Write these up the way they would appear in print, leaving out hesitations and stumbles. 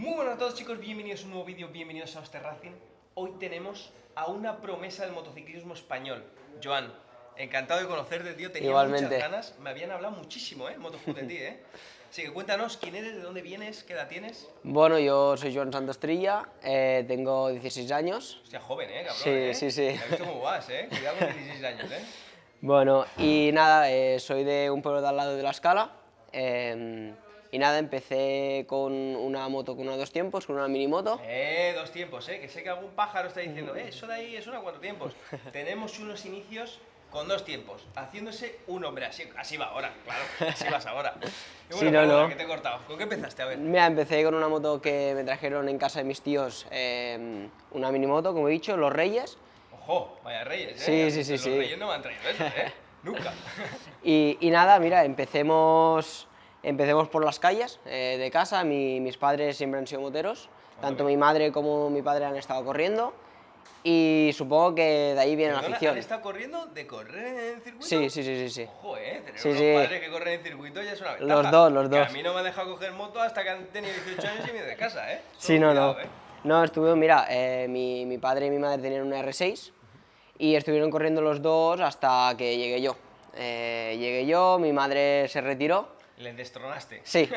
Muy buenas a todos, chicos, bienvenidos a un nuevo vídeo, bienvenidos a Oster Racing. Hoy tenemos a una promesa del motociclismo español. Joan, encantado de conocerte, tío, tenía muchas Igualmente. ganas, me habían hablado muchísimo, MotoScoot de ti, Así que cuéntanos, ¿quién eres, de dónde vienes, qué edad tienes? Bueno, yo soy Joan Santostrilla, tengo 16 años. Hostia, joven, cabrón, Sí, sí, sí. Ya he visto cómo vas, Cuidado con 16 años, Bueno, y nada, soy de un pueblo de al lado de La Escala. Y nada, empecé con una moto con una 2 tiempos, con una mini moto. Dos tiempos, que sé que algún pájaro está diciendo, eso de ahí es una 4 tiempos. Tenemos unos inicios con 2 tiempos, haciéndose un hombre, así va ahora, claro, así vas ahora. Y bueno, Sí, no, perdona, no. que te he cortado. ¿Con qué empezaste? A ver. Mira, empecé con una moto que me trajeron en casa de mis tíos, una mini moto, como he dicho, Los Reyes. Ojo, vaya reyes, Sí, sí, sí, Los sí. reyes no me han traído eso, Nunca. Y nada, mira, empecemos por las calles de casa. Mis padres siempre han sido moteros, tanto mi madre como mi padre han estado corriendo, y supongo que de ahí viene la Perdona, afición. ¿han estado corriendo de correr en circuito? Sí, sí, sí, sí, sí. Ojo, tener Sí, unos sí. padres que corren en circuito ya es una ventaja. Los dos, los Que a dos. mí no me han dejado coger moto hasta que han tenido 18 años y me he ido de casa, Sí, Solo no, cuidado, no. No, estuvieron, mira, mi padre y mi madre tenían una R6 y estuvieron corriendo los dos hasta que llegué yo. Llegué yo, mi madre se retiró. Les destronaste. Sí,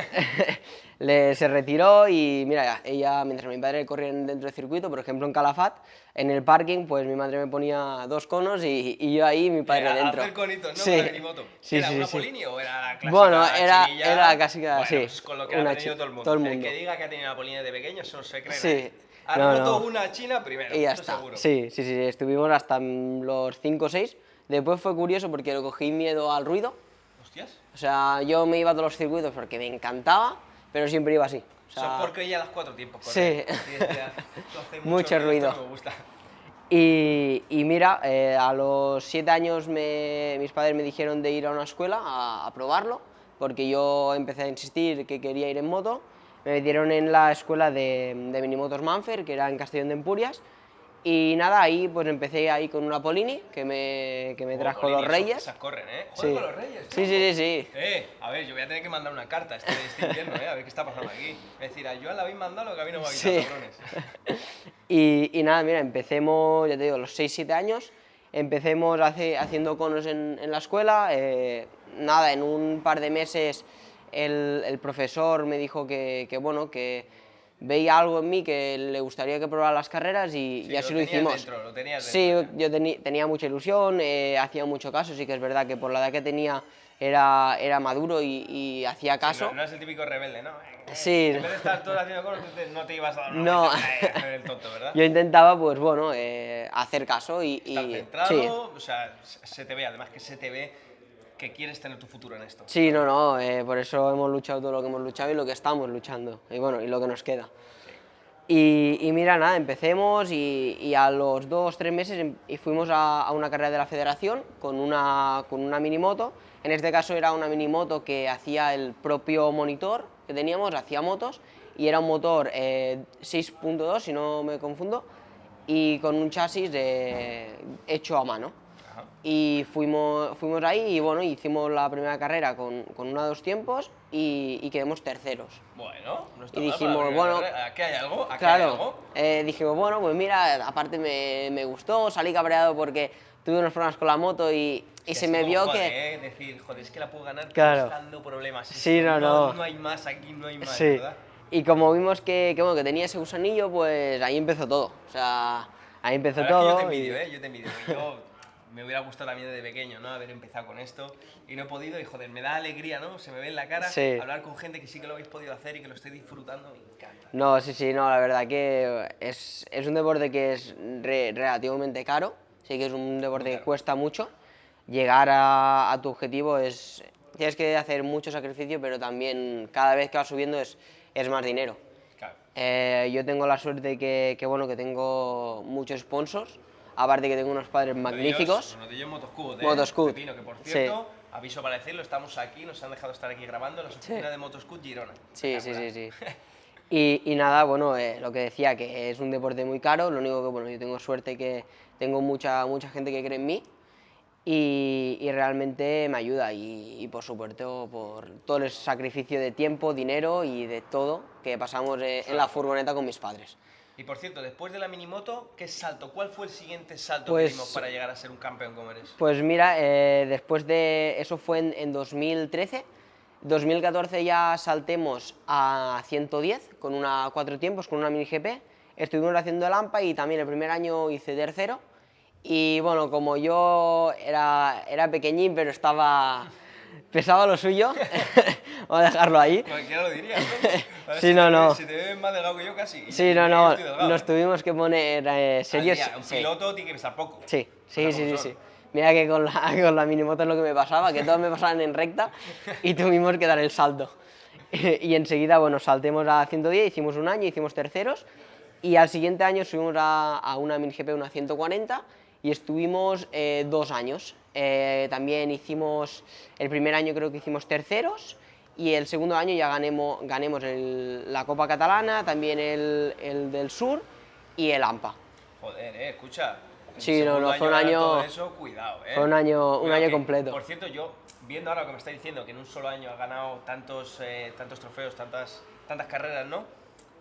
se retiró y mira, ella, mientras mi padre corría dentro del circuito, por ejemplo en Calafat, en el parking, pues mi madre me ponía 2 conos y yo ahí, mi padre A dentro. hacer conitos, ¿no? Sí, Con la minimoto. sí, ¿Era sí, una sí. Polini o era la clásica Bueno, chinilla? era la clásica, Bueno, sí, pues con lo que una ha tenido todo el mundo. todo el El mundo. que diga que ha tenido una Polini de pequeño, eso no se cree Sí, nadie. Has no, roto no. una china primero, Y ya eso está. seguro. Sí, sí, sí, estuvimos hasta los 5 o 6. Después fue curioso porque le cogí miedo al ruido. Hostias. O sea, yo me iba a todos los circuitos porque me encantaba, pero siempre iba así. O Eso sea, porque ya a las 4 tiempos Sí. correr. Y decías, esto hace Mucho ruido. esto no me gusta. Y mira, a los 7 años mis padres me dijeron de ir a una escuela a probarlo, porque yo empecé a insistir que quería ir en moto. Me metieron en la escuela de minimotos Manfer, que era en Castellón de Empurias, y nada, ahí pues empecé ahí con una Polini, que me trajo Polini, los Reyes. Esas corren, Joder, Sí. con los Reyes, Sí, tronco. sí, sí, sí. A ver, yo voy a tener que mandar una carta este invierno, a ver qué está pasando aquí. Es decir, a Joan le habéis mandado lo que a mí no me habéis dado, Sí. cabrones. Y nada, mira, empecemos, ya te digo, a los 6-7 años, empecemos haciendo conos en la escuela. Nada, en un par de meses el profesor me dijo bueno, que veía algo en mí que le gustaría que probara las carreras y Sí, así lo lo tenías hicimos. dentro, lo tenías Sí, dentro, yo tenía mucha ilusión, hacía mucho caso, sí que es verdad que por la edad que tenía era maduro y hacía caso. Sí, no es el típico rebelde, ¿no? Sí. En vez de estar todo haciendo conos, no te ibas a dar una No. vuelta, hacer el tonto, ¿verdad? Yo intentaba, pues bueno, hacer caso Estar centrado, sí. o sea, se te ve, además que se te ve que quieres tener tu futuro en esto. Sí, no, no, por eso hemos luchado todo lo que hemos luchado y lo que estamos luchando, y bueno, y lo que nos queda. Y mira, nada, empecemos y a los 2-3 meses y fuimos a una carrera de la federación con una minimoto. En este caso era una minimoto que hacía el propio monitor que teníamos, hacía motos, y era un motor 6.2, si no me confundo, y con un chasis hecho a mano. Ajá. Y fuimos ahí y bueno, hicimos la primera carrera con una 2 tiempos y quedamos terceros. Bueno, no está Y mal dijimos, para la primera bueno, carrera. ¿Aquí hay algo? ¿Aquí hay Claro, algo? dijimos, bueno, pues mira, aparte me gustó, salí cabreado porque tuve unos problemas con la moto y Que se es me como, vio joder, que... decir, joder, es que la puedo ganar Claro. buscando problemas. Sí, Esto no. No hay más, aquí no hay más, Sí, ¿verdad? y como vimos bueno, que tenía ese gusanillo, pues ahí empezó todo. O sea, ahí empezó La verdad es que yo todo. te envidio, yo te envidio. Yo me hubiera gustado también desde pequeño, ¿no? Haber empezado con esto y no he podido y joder, me da alegría, ¿no? Se me ve en la cara Sí. hablar con gente que sí que lo habéis podido hacer y que lo estoy disfrutando, me encanta. No, sí, no, la verdad que es un deporte que es relativamente caro, sí que es un deporte que caro. cuesta mucho. Llegar a tu objetivo tienes que hacer mucho sacrificio, pero también cada vez que vas subiendo es más dinero. Claro. Yo tengo la suerte bueno, que tengo muchos sponsors, aparte que tengo unos padres magníficos. Uno de ellos Motoscoot, Motoscoot. Pepino, que por Sí. cierto, aviso para decirlo, estamos aquí, nos han dejado estar aquí grabando en la oficina de Motoscoot Girona. Sí. Espectacular. Y nada, bueno, lo que decía, que es un deporte muy caro, lo único que, bueno, yo tengo suerte que tengo mucha gente que cree en mí y realmente me ayuda y por supuesto por todo el sacrificio de tiempo, dinero y de todo que pasamos en la furgoneta con mis padres. Y por cierto, después de la minimoto, ¿qué salto? ¿Cuál fue el siguiente salto Pues- que dimos para llegar a ser un campeón como eres? Pues mira, después de eso fue en 2013, 2014 ya saltemos a 110 con una 4 tiempos, con una mini GP, estuvimos haciendo el AMPA y también el primer año hice tercero y bueno, como yo era pequeñín pero pesaba lo suyo, vamos a dejarlo ahí. Cualquiera lo diría, ¿no? A ver Sí, si no, te- no. Si te ves más delgado que yo casi. Y Sí, yo no, no, estoy delgado, nos ¿eh? tuvimos que poner Al serios. día, un Sí. piloto tiene que pesar poco. Sí, sí, Cosas sí, como sí, son. sí. Mira que con con la minimoto es lo que me pasaba, que todos me pasaban en recta y tuvimos que dar el salto. Y enseguida, bueno, saltemos a 110, hicimos un año, hicimos terceros y al siguiente año subimos a una mini GP, una 140 y estuvimos 2 años. También hicimos, el primer año creo que hicimos terceros y el segundo año ya ganemos la Copa Catalana, también el del Sur y el AMPA. Joder, escucha. en Sí, el no, segundo no, fue un ganar año- todo eso, cuidado, fue un año Cuidado que, completo. Por cierto, yo, viendo ahora lo que me está diciendo, que en un solo año ha ganado tantos trofeos, tantas carreras, ¿no?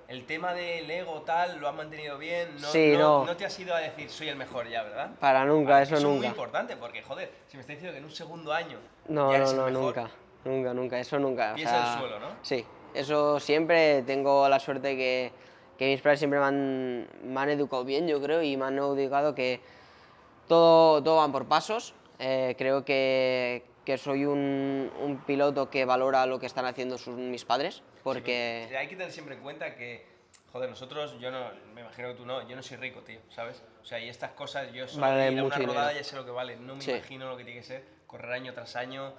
El tema del ego, tal, lo has mantenido bien. Sí, no. No te has ido a decir soy el mejor ya, ¿verdad? Para nunca, Vale, eso es muy nunca. importante, porque, joder, si me está diciendo que en un segundo año No, ya no, eres no, el mejor, nunca, nunca, nunca, eso nunca. O pies en el sea, suelo, ¿no? Sí, eso siempre tengo la suerte que mis padres siempre me han educado bien, yo creo, y me han educado que todo van por pasos. Creo que soy un piloto que valora lo que están haciendo mis padres, porque... Sí, hay que tener siempre en cuenta que, joder, nosotros, yo no, me imagino que tú no, yo no soy rico, tío, ¿sabes? O sea, y estas cosas, yo solo Vale ir a una mucho rodada dinero. ya sé lo que vale, no me Sí. imagino lo que tiene que ser correr año tras año,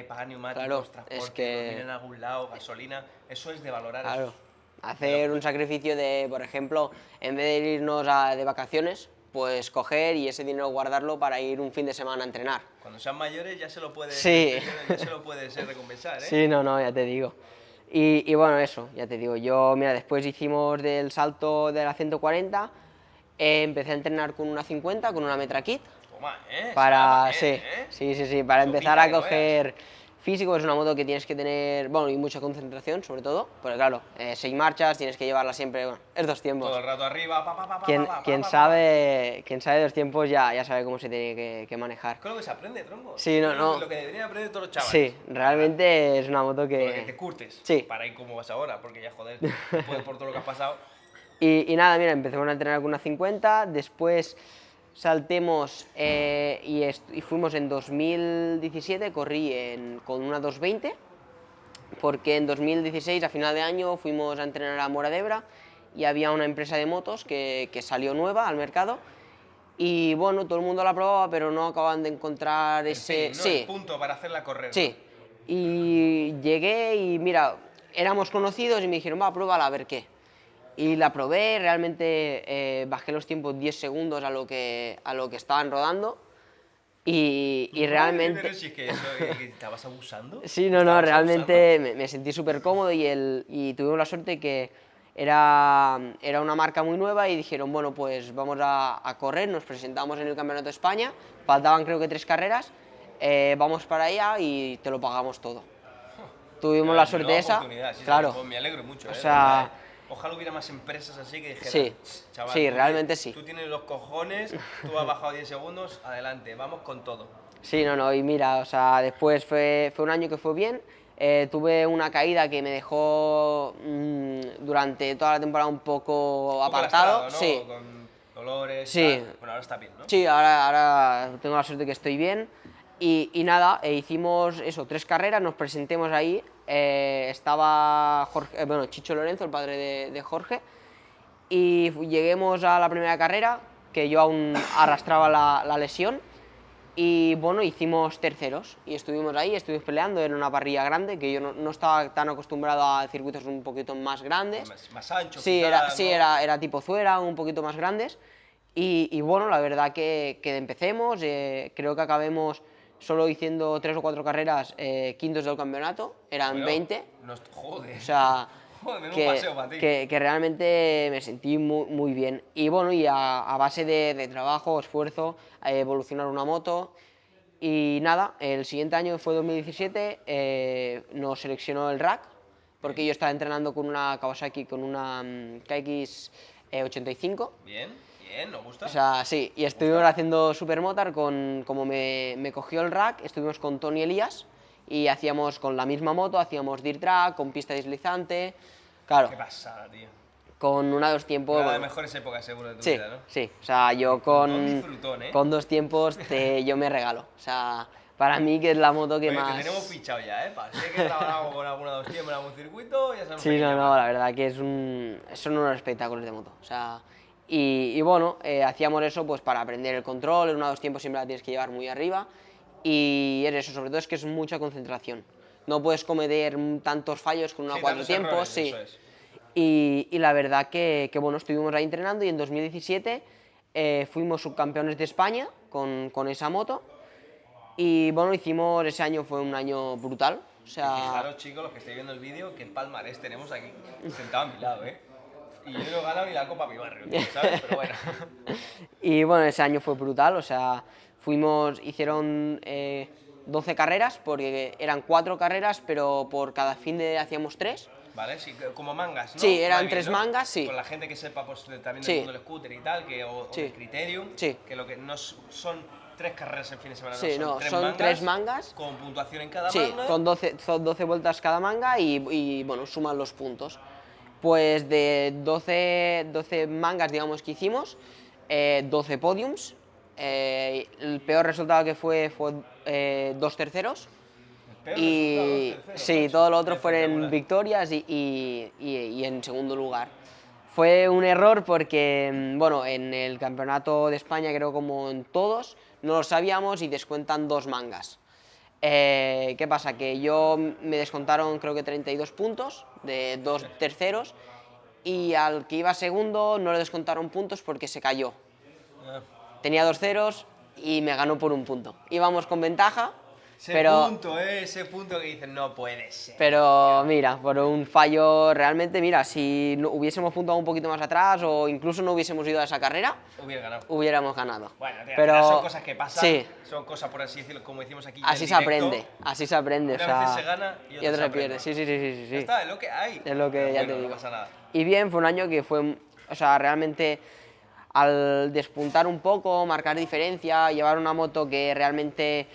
pagar neumáticos, Claro, transporte, es que- dormir en algún lado, gasolina, eso es de valorar. Claro, Eso. hacer un sacrificio de, por ejemplo, en vez de irnos de vacaciones, pues coger y ese dinero guardarlo para ir un fin de semana a entrenar. Cuando sean mayores ya se lo puedes, Sí. ya se lo puedes recompensar, ¿eh? Sí, no, no, ya te digo. Y bueno, eso, ya te digo. Yo, mira, después hicimos del salto de la 140, empecé a entrenar con una 50, con una Metra Kit, Toma, para, Está sí, bien, ¿eh? sí, para Eso empezar pinta a que no coger físico. Es una moto que tienes que tener, bueno, y mucha concentración, sobre todo, porque claro, 6 marchas, tienes que llevarla siempre, bueno, es 2 tiempos. Todo el rato arriba, Quien, pa, quien pa, pa. sabe 2 tiempos ya sabe cómo se tiene que manejar. Es con lo que se aprende, tronco. Sí, no, Es no. Lo que deberían aprender todos los chavales. Sí, realmente es una moto Con lo que te que... curtes. Sí. Para ir como vas ahora, porque ya, joder, después por todo lo que has pasado. Y nada, mira, empezamos a entrenar con una 50, después saltemos y fuimos en 2017, corrí con una 220, porque en 2016, a final de año, fuimos a entrenar a Mora d'Ebre y había una empresa de motos que salió nueva al mercado y bueno, todo el mundo la probaba, pero no acababan de encontrar ese... El feeling, ¿no? El punto para hacerla correr. Sí, y llegué y mira, éramos conocidos y me dijeron, va, pruébala a ver qué. Y la probé, realmente bajé los tiempos 10 segundos a lo que estaban rodando y realmente... Pero si es que eso, que estabas abusando. Sí, no, Estabas realmente me sentí súper cómodo y tuvimos la suerte que era una marca muy nueva y dijeron, bueno, pues vamos a correr, nos presentamos en el Campeonato de España, faltaban creo que 3 carreras, vamos para allá y te lo pagamos todo. Tuvimos la suerte esa, oportunidad, sí, claro. pues me alegro mucho. O de sea, verdad, Ojalá hubiera más empresas así que dijeran, Sí, chaval, sí, tú realmente ti- sí. Tú tienes los cojones, tú has bajado 10 segundos, adelante, vamos con todo. Sí, no, y mira, o sea, después fue un año que fue bien. Tuve una caída que me dejó durante toda la temporada un poco Un poco apartado. lastrado, ¿no? Sí, Con dolores. Sí. Tal. Bueno, ahora está bien, ¿no? sí, ahora tengo la suerte que estoy bien. Y nada, hicimos eso, 3 carreras, nos presentemos ahí. Estaba Jorge, bueno, Chicho Lorenzo, el padre de Jorge. Y lleguemos a la primera carrera, que yo aún arrastraba la lesión. Y bueno, hicimos terceros y estuvimos ahí, estuvimos peleando, era una parrilla grande, que yo no estaba tan acostumbrado a circuitos un poquito más grandes. Más ancho. Sí, quizá, era tipo Zuera, un poquito más grandes. Y bueno, la verdad que empecemos, creo que acabemos solo diciendo 3 o 4 carreras, quintos del campeonato, eran Bueno, 20. Joder. O sea, Joder, menudo paseo para ti. que realmente me sentí muy bien. Y bueno, y a base de trabajo, esfuerzo, evolucionar una moto. Y nada, el siguiente año fue 2017, nos seleccionó el RAC, porque yo estaba entrenando con una Kawasaki, con una KX 85. Bien, bien, nos gusta. O sea, sí, y estuvimos haciendo Supermotar como me cogió el rack, estuvimos con Tony Elías y hacíamos con la misma moto, hacíamos dirt track, con pista deslizante, claro, Qué pasada, tío. con una dos tiempos... Una de las bueno, mejores épocas seguro de tu sí, vida, ¿no? sí, o sea, yo Con disfrutón, ¿eh? con dos tiempos yo me regalo, o sea, para mí que es la moto que Oye, más... te tenemos fichado ya, ¿eh? Sé que trabajamos con alguna dos tiempos en algún circuito, ya sabemos Sí, que no, llama. no, la verdad que son unos espectáculos de moto. O sea, y bueno, hacíamos eso pues para aprender el control, en una dos tiempos siempre la tienes que llevar muy arriba. Y es eso, sobre todo es que es mucha concentración. No puedes cometer tantos fallos con una Sí, cuatro tantos tiempos, errores, sí. eso es. Y la verdad que bueno, estuvimos ahí entrenando y en 2017 fuimos subcampeones de España con esa moto. Y bueno, ese año fue un año brutal. O sea, Fijaros, chicos, los que estáis viendo el vídeo, qué palmarés tenemos aquí sentado a mi lado, ¿eh? Y yo no he ganado ni la Copa a mi barrio, tío, ¿sabes? Pero bueno. Y bueno, ese año fue brutal, o sea, hicieron 12 carreras, porque eran 4 carreras, pero por cada fin de hacíamos 3. Vale, sí, como mangas, ¿no? Sí, eran Va bien, 3 ¿no? mangas, sí. Con la gente que sepa pues, también Sí. del mundo del scooter y tal, o Sí. del Criterium, Sí. que lo que no son 3 carreras en fin de semana, Sí, no, no, son son 3 mangas. con puntuación en cada Sí, manga. son 12 vueltas cada manga y bueno, suman los puntos. Pues de 12 mangas, digamos, que hicimos, 12 podiums. El peor resultado que fue 2 terceros. El peor Y resultado, tercero, sí, macho. todo lo otro fueron Espectacular. victorias y en segundo lugar. Fue un error porque, bueno, en el campeonato de España, creo como en todos, no lo sabíamos y descuentan 2 mangas. ¿Qué pasa? Que me descontaron creo que 32 puntos de 2 terceros y al que iba segundo no le descontaron puntos porque se cayó. Ah. Tenía 2 ceros y me ganó por un punto. Íbamos con ventaja, Ese punto que dicen, no puede ser. pero mira, por un fallo realmente, mira, si hubiésemos puntuado un poquito más atrás o incluso no hubiésemos ido a esa carrera, Hubiera ganado. hubiéramos ganado. Bueno, tío, al pero final son cosas que pasan, sí, son cosas por así decirlo, como decimos aquí. así en se directo. aprende, así se aprende. Una o sea, vez se gana y otra se se pierde. aprende. Sí, sí, sí, sí, sí, Ya sí. está, es lo que hay. Es lo que Pero ya bueno, te digo. No pasa nada. Y bien, fue un año que fue, o sea, realmente al despuntar un poco, marcar diferencia, llevar una moto que realmente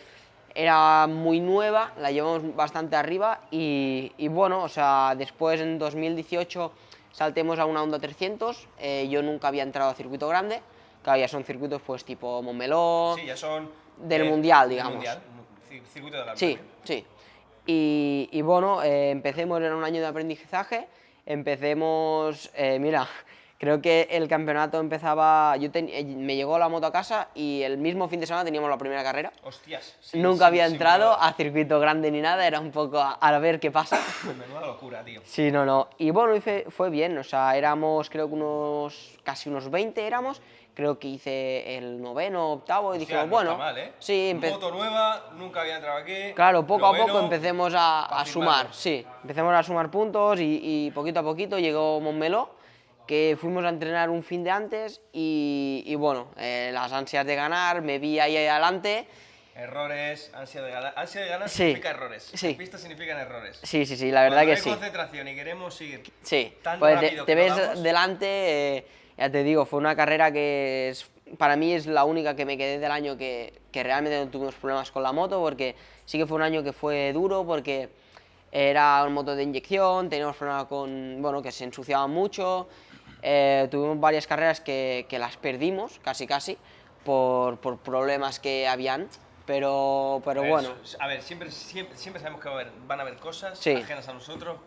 era muy nueva, la llevamos bastante arriba y bueno, o sea, después en 2018 saltemos a una Honda 300, yo nunca había entrado a circuito grande, que ya son circuitos pues tipo Montmeló, Sí, ya son. del Mundial, digamos. Mundial, circuito de la Sí, sí. Y bueno, empecemos, era un año de aprendizaje, mira, creo que el campeonato empezaba, me llegó la moto a casa y el mismo fin de semana teníamos la primera carrera. Hostias. Sí, Nunca había sin entrado prueba. a circuito grande ni nada, era un poco a ver qué pasa. Menuda locura, tío. Sí, no, no. Y bueno, fue bien, o sea, éramos creo que casi unos 20 éramos, creo que hice el noveno, octavo y Hostia, dijimos, no bueno, está mal, ¿eh? sí, Moto nueva, nunca había entrado aquí. claro, poco a poco noveno, empecemos pa' a firmarlo. sumar, sí, empecemos a sumar puntos y poquito a poquito llegó Montmeló, que fuimos a entrenar un fin de antes y bueno, las ansias de ganar, me vi ahí adelante. Errores, ansia de ganar. Ansia de ganar Sí, significa errores. sí. En pista significan errores. Sí, sí, sí, la verdad Cuando que hay sí. concentración y queremos ir Sí, tan pues rápido te que ves no damos, delante, ya te digo, fue una carrera que para mí es la única que me quedé del año que realmente no tuvimos problemas con la moto, porque sí que fue un año que fue duro, porque era una moto de inyección, teníamos problemas con, bueno, que se ensuciaban mucho, tuvimos varias carreras que las perdimos, casi casi, por problemas que habían, pero bueno, A ver, siempre sabemos que van a haber cosas Sí. ajenas a nosotros.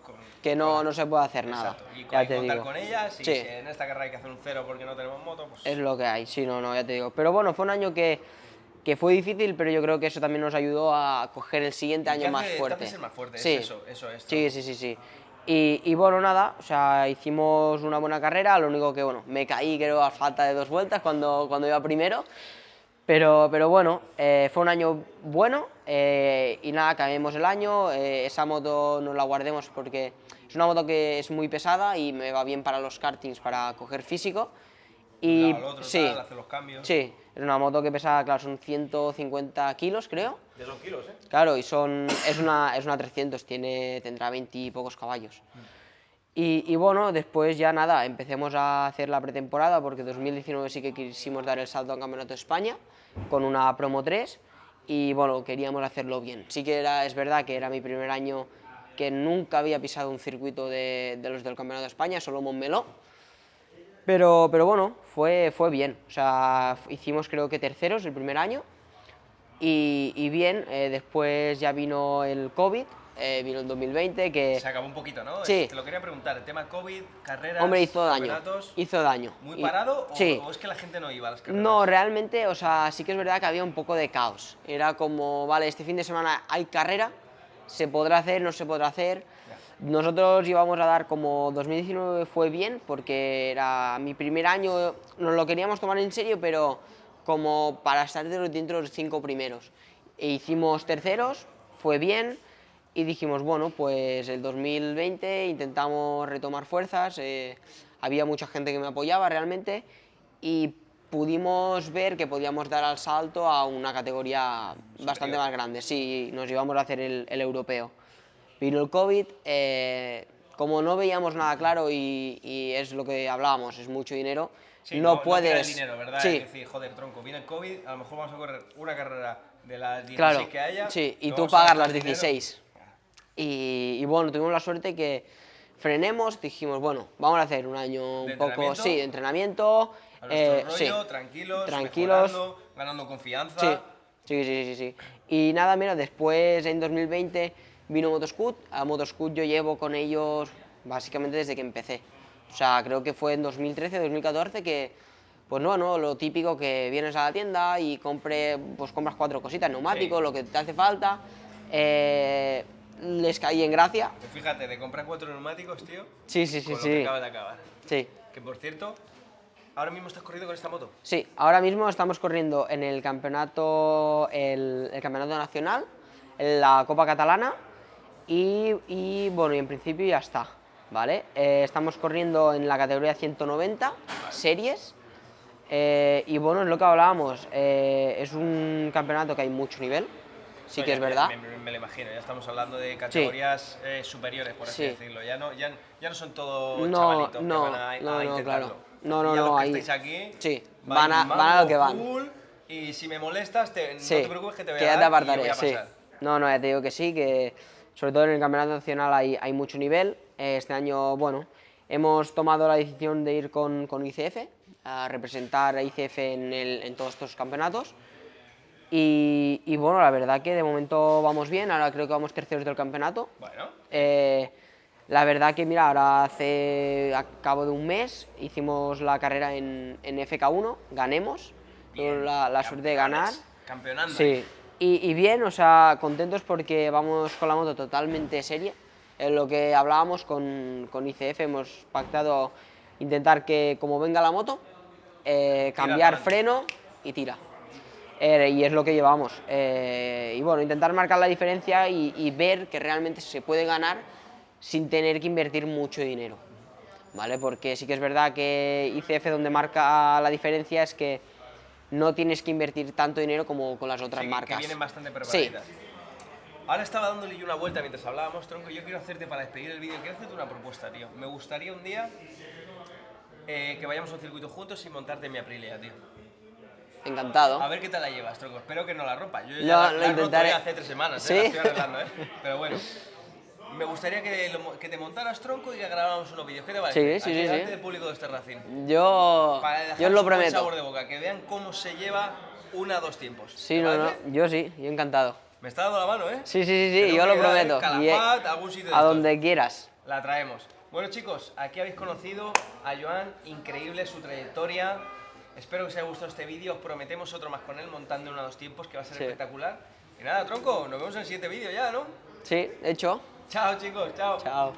que no se puede hacer nada, Exacto. Y ya hay que te contar digo. con ellas. Y Sí. si en esta carrera hay que hacer un cero porque no tenemos moto, pues. Es lo que hay, sí, no, no, ya te digo. Pero bueno, fue un año que fue difícil, pero yo creo que eso también nos ayudó a coger el siguiente Y año te más hace fuerte. ser más fuerte, Sí. eso es. Sí, sí, sí, sí. Y bueno, nada, o sea, hicimos una buena carrera, lo único que, bueno, me caí creo a falta de 2 vueltas cuando iba primero, pero bueno, fue un año bueno y nada, cambiamos el año, esa moto nos la guardemos porque es una moto que es muy pesada y me va bien para los kartings, para coger físico Y un lado al otro, sí, tal, hacer los cambios. sí, es una moto que pesa, claro, son 150 kilos, creo. Ya son kilos, ¿eh? Claro, y es una 300, tendrá 20 y pocos caballos. Y bueno, después ya nada, empecemos a hacer la pretemporada porque 2019 sí que quisimos dar el salto al Campeonato de España con una Promo 3 y bueno, queríamos hacerlo bien. Sí que es verdad que era mi primer año que nunca había pisado un circuito de los del Campeonato de España, solo Montmeló. Pero bueno, fue bien, o sea, hicimos creo que terceros el primer año y bien, después ya vino el COVID, vino el 2020 que... Se acabó un poquito, ¿no? Sí. Te lo quería preguntar, el tema COVID, carreras, Hombre, hizo daño, campeonatos, hizo daño. ¿muy parado Sí. o es que la gente no iba a las carreras? No, realmente, o sea, sí que es verdad que había un poco de caos. Era como, vale, este fin de semana hay carrera, se podrá hacer, no se podrá hacer. Nosotros íbamos a dar como 2019 fue bien porque era mi primer año, nos lo queríamos tomar en serio, pero como para estar dentro de los 5 primeros. E hicimos terceros, fue bien y dijimos, bueno, pues el 2020 intentamos retomar fuerzas, había mucha gente que me apoyaba realmente y pudimos ver que podíamos dar al salto a una categoría bastante más grande. Sí, nos íbamos a hacer el europeo. Vino el COVID, como no veíamos nada claro y es lo que hablábamos, es mucho dinero, Sí, no tira puedes... el dinero, ¿verdad? Sí, Es decir, joder, tronco, viene el COVID, a lo mejor vamos a correr una carrera de las 16 claro, que haya. sí, y no tú vamos a pagas gastar las dinero. 16. Y bueno, tuvimos la suerte que frenemos, dijimos, bueno, vamos a hacer un año ¿De un poco, entrenamiento? sí, de entrenamiento. A nuestro Sí, rollo, tranquilos, tranquilos. mejorando, ganando confianza. Sí, sí, sí, sí, sí. Y nada, mira, después en 2020 vino Motoscoot. A Motoscoot yo llevo con ellos básicamente desde que empecé. O sea, creo que fue en 2013, 2014 que, pues no, lo típico que vienes a la tienda y pues compras 4 cositas, neumáticos, Sí. lo que te hace falta. Les caí en gracia. Pues fíjate, de comprar 4 neumáticos, tío, Sí, sí, con sí, lo que sí. acabas de acabar. Sí. Que por cierto, ahora mismo estás corriendo con esta moto. Sí, ahora mismo estamos corriendo en el campeonato, el campeonato nacional, en la Copa Catalana y bueno, y en principio ya está, ¿vale? Estamos corriendo en la categoría 190 series y bueno, es lo que hablábamos, es un campeonato que hay mucho nivel, sí No, que ya- es verdad. Me lo imagino, ya estamos hablando de categorías superiores, por así Sí. decirlo. Ya no son todos No, chavalitos no, que van a no, intentarlo. claro. No, Ya los que ahí- estáis aquí, sí, vais van a mambo lo que van. full, y si me molestas, no Sí, te preocupes que te voy que a ya te dar y apartaré, voy a sí. pasar. No, ya te digo que sí, que sobre todo en el campeonato nacional hay mucho nivel. Este año, bueno, hemos tomado la decisión de ir con ICF, a representar a ICF en todos estos campeonatos. Y bueno, la verdad que de momento vamos bien, ahora creo que vamos terceros del campeonato. Bueno, La verdad que, mira, ahora a cabo de un mes hicimos la carrera en FK1, ganemos, bien. la suerte de ganar. Campeonando. Sí, y bien, o sea, contentos porque vamos con la moto totalmente seria. En lo que hablábamos con ICF hemos pactado intentar que como venga la moto, cambiar pa'lante. freno y tira. Y es lo que llevamos. Y bueno, intentar marcar la diferencia y ver que realmente se puede ganar sin tener que invertir mucho dinero, ¿vale? Porque sí que es verdad que ICF donde marca la diferencia es que no tienes que invertir tanto dinero como con las otras Sí, marcas. que vienen bastante Sí, preparaditas. Ahora estaba dándole yo una vuelta mientras hablábamos, tronco. Yo quiero hacerte, para despedir el vídeo, quiero hacerte una propuesta, tío. Me gustaría un día que vayamos a un circuito juntos y montarte en mi Aprilia, tío. encantado. A ver qué tal la llevas, tronco. Espero que no la rompa. Yo No, ya lo la he roto intentaré. ya hace 3 semanas, ¿Sí? la estoy arreglando, Pero bueno. Me gustaría que te montaras, tronco, y que grabáramos unos vídeos. ¿Qué te parece? Sí, sí, Aquí sí, delante sí. del público de este Racing. Yo Para os dejar lo un buen prometo. sabor de boca, que vean cómo se lleva 1 a 2 tiempos. Sí, ¿Te no, parece? yo sí, yo encantado. Me está dando la mano, ¿eh? Sí, sí, sí, Tenemos yo lo que ir a prometo. Calafat, a algún sitio de a estos. donde quieras. La traemos. Bueno, chicos, aquí habéis conocido a Joan, increíble su trayectoria. Espero que os haya gustado este vídeo. Os prometemos otro más con él montando 1 a 2 tiempos, que va a ser Sí. espectacular. Y nada, tronco, nos vemos en el siguiente vídeo ya, ¿no? Sí, hecho. Chao, chicos, chao. Chao.